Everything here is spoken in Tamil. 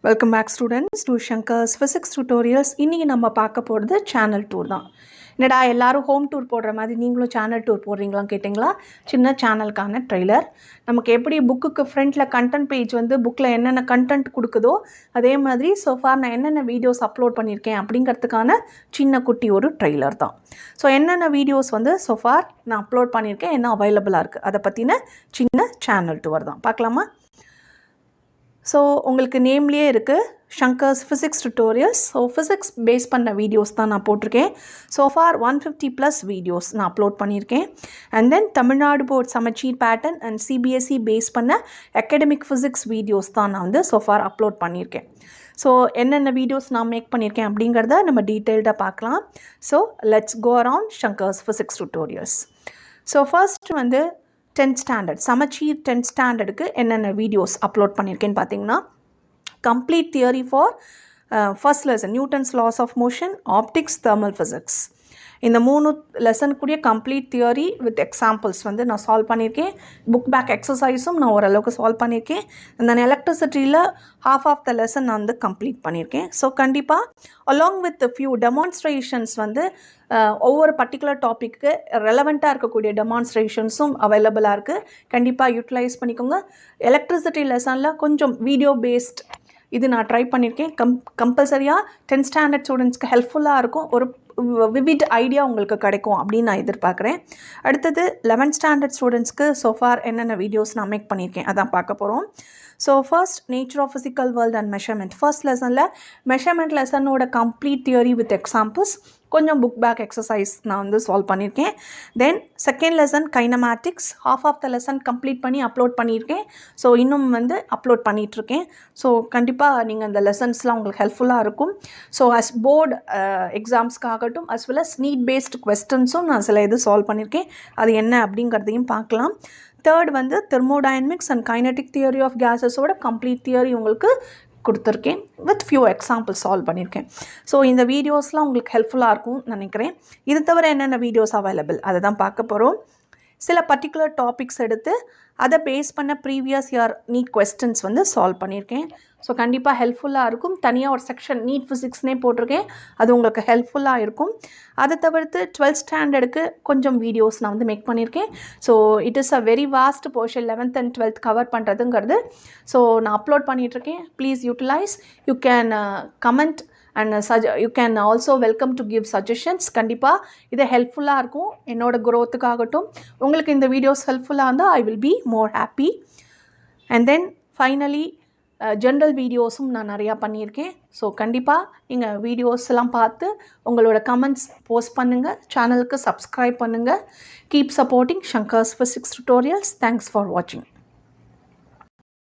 Welcome back students to Shankar's Physics Tutorials. இன்னைக்கு நம்ம பார்க்க போகிறது சேனல் டூர் தான். என்னடா எல்லாரும் ஹோம் டூர் போடுற மாதிரி நீங்களும் சேனல் டூர் போடுறீங்களான்னு கேட்டிங்களா? சின்ன சேனலுக்கான ட்ரெய்லர். நமக்கு எப்படி புக்குக்கு ஃப்ரண்ட்டில் கண்டென்ட் பேஜ் வந்து புக்கில் என்னென்ன கண்டென்ட் கொடுக்குதோ அதே மாதிரி சோஃபார் நான் என்னென்ன வீடியோஸ் அப்லோட் பண்ணியிருக்கேன் அப்படிங்கிறதுக்கான சின்ன குட்டி ஒரு ட்ரெய்லர் தான். ஸோ என்னென்ன வீடியோஸ் வந்து சோஃபார் நான் அப்லோட் பண்ணியிருக்கேன், என்ன அவைலபிளாக இருக்குது, அதை பற்றின சின்ன சேனல் டூர் தான். பார்க்கலாமா? ஸோ உங்களுக்கு நேம்லேயே இருக்குது Shankar's physics tutorials. So physics base பண்ண வீடியோஸ் தான் நான் போட்டிருக்கேன். ஸோ ஃபார் 150+ வீடியோஸ் நான் அப்லோட் பண்ணியிருக்கேன். And then Tamil Nadu board Samacheer pattern and CBSE base பண்ண அகாடமிக் ஃபிசிக்ஸ் வீடியோஸ் தான் நான் வந்து ஸோ ஃபார் அப்லோட் பண்ணியிருக்கேன். ஸோ என்னென்ன வீடியோஸ் நான் மேக் பண்ணியிருக்கேன் அப்படிங்கிறத நம்ம டீட்டெயில்டாக பார்க்கலாம். So let's go around Shankar's physics tutorials. So first வந்து 10th ஸ்டாண்டர்ட் சமச்சீர் 10th ஸ்டாண்டர்டுக்கு என்னென்ன வீடியோஸ் அப்லோட் பண்ணியிருக்கேன்னு பார்த்தீங்கன்னா, complete theory for first lesson Newton's laws of motion, optics, thermal physics. இந்த 3 லெசனுக்குரிய கம்ப்ளீட் தியரி வித் எக்ஸாம்பிள்ஸ் வந்து நான் சால்வ் பண்ணியிருக்கேன். புக் பேக் எக்ஸசைஸும் நான் ஓரளவுக்கு சால்வ் பண்ணியிருக்கேன். அந்த எலக்ட்ரிசிட்டியில் ஹாஃப் ஆஃப் த லெசன் நான் வந்து கம்ப்ளீட் பண்ணியிருக்கேன். ஸோ கண்டிப்பாக அலாங் வித் ஃபியூ டெமான்ஸ்ட்ரேஷன்ஸ் வந்து ஒவ்வொரு பர்டிகுலர் டாப்பிக்கு ரெலவெண்ட்டாக இருக்கக்கூடிய டெமான்ஸ்ட்ரேஷன்ஸும் அவைலபிளாக இருக்குது. கண்டிப்பாக யூட்டிலைஸ் பண்ணிக்கோங்க. எலக்ட்ரிசிட்டி லெசனில் கொஞ்சம் வீடியோ பேஸ்ட் இது நான் ட்ரை பண்ணியிருக்கேன். கம்பல்சரியாக 10th ஸ்டாண்டர்ட் ஸ்டூடெண்ட்ஸ்க்கு ஹெல்ப்ஃபுல்லாக இருக்கும். ஒரு விவிட் ஐடியா உங்களுக்கு கிடைக்கும் அப்படின்னு நான் எதிர்பார்க்குறேன். அடுத்தது 11th ஸ்டாண்டர்ட் ஸ்டூடெண்ட்ஸ்க்கு சோஃபார் என்னென்ன வீடியோஸ் நான் மேக் பண்ணியிருக்கேன் அதான் பார்க்க போகிறோம். So first nature of physical world and measurement. First லெசனில் மெஷர்மெண்ட் லெசனோட கம்ப்ளீட் தியரி வித் எக்ஸாம்பிள்ஸ், கொஞ்சம் புக் பேக் எக்ஸசைஸ் நான் வந்து சால்வ் பண்ணியிருக்கேன். Then second lesson kinematics, half of the lesson complete பண்ணி அப்லோட் பண்ணியிருக்கேன். ஸோ இன்னும் வந்து அப்லோட் பண்ணிகிட்ருக்கேன். ஸோ கண்டிப்பாக நீங்கள் அந்த லெசன்ஸ்லாம் உங்களுக்கு ஹெல்ப்ஃபுல்லாக இருக்கும். ஸோ அஸ் போர்டு எக்ஸாம்ஸ்க்காகட்டும் as well as NEET based கொஸ்டின்ஸும் நான் சில இது சால்வ் பண்ணியிருக்கேன். அது என்ன அப்படிங்கிறதையும் பார்க்கலாம். தேர்ட் வந்து thermodynamics and kinetic theory of கேஸஸோட கம்ப்ளீட் தியரி உங்களுக்கு கொடுத்துருக்கேன். வித் ஃபியூ எக்ஸாம்பிள்ஸ் சால்வ் பண்ணியிருக்கேன். ஸோ இந்த வீடியோஸ்லாம் உங்களுக்கு ஹெல்ப்ஃபுல்லாக இருக்கும்னு நினைக்கிறேன். இது தவிர என்னென்ன வீடியோஸ் அவைலபிள் அதை தான் பார்க்க போகிறோம். சில பர்டிகுலர் டாபிக்ஸ் எடுத்து அதை பேஸ் பண்ண ப்ரீவியஸ் இயர் நீட் கொஸ்டின்ஸ் வந்து சால்வ் பண்ணியிருக்கேன். ஸோ கண்டிப்பாக ஹெல்ப்ஃபுல்லாக இருக்கும். தனியாக ஒரு செக்ஷன் நீட் ஃபிசிக்ஸ்னே போட்டிருக்கேன், அது உங்களுக்கு ஹெல்ப்ஃபுல்லாக இருக்கும். அதை தவிர்த்து 12th ஸ்டாண்டர்டுக்கு கொஞ்சம் வீடியோஸ் நான் வந்து மேக் பண்ணியிருக்கேன். So it is a very vast portion 11th and 12th cover பண்ணுறதுங்கிறது. ஸோ நான் அப்லோட் பண்ணிகிட்ருக்கேன். Please utilize. You can comment and you can also welcome to give suggestions. கண்டிப்பாக இது ஹெல்ப்ஃபுல்லாக இருக்கும் என்னோடய க்ரோத்துக்காகட்டும். உங்களுக்கு இந்த வீடியோஸ் ஹெல்ப்ஃபுல்லாக இருந்தால் I will be more happy. And then finally general வீடியோஸும் நான் நிறையா பண்ணியிருக்கேன். ஸோ கண்டிப்பாக நீங்கள் வீடியோஸ் எல்லாம் பார்த்து உங்களோட கமெண்ட்ஸ் போஸ்ட் பண்ணுங்கள். சேனலுக்கு சப்ஸ்கிரைப் பண்ணுங்கள். Keep supporting Shankar's physics tutorials. Thanks for வாட்சிங்.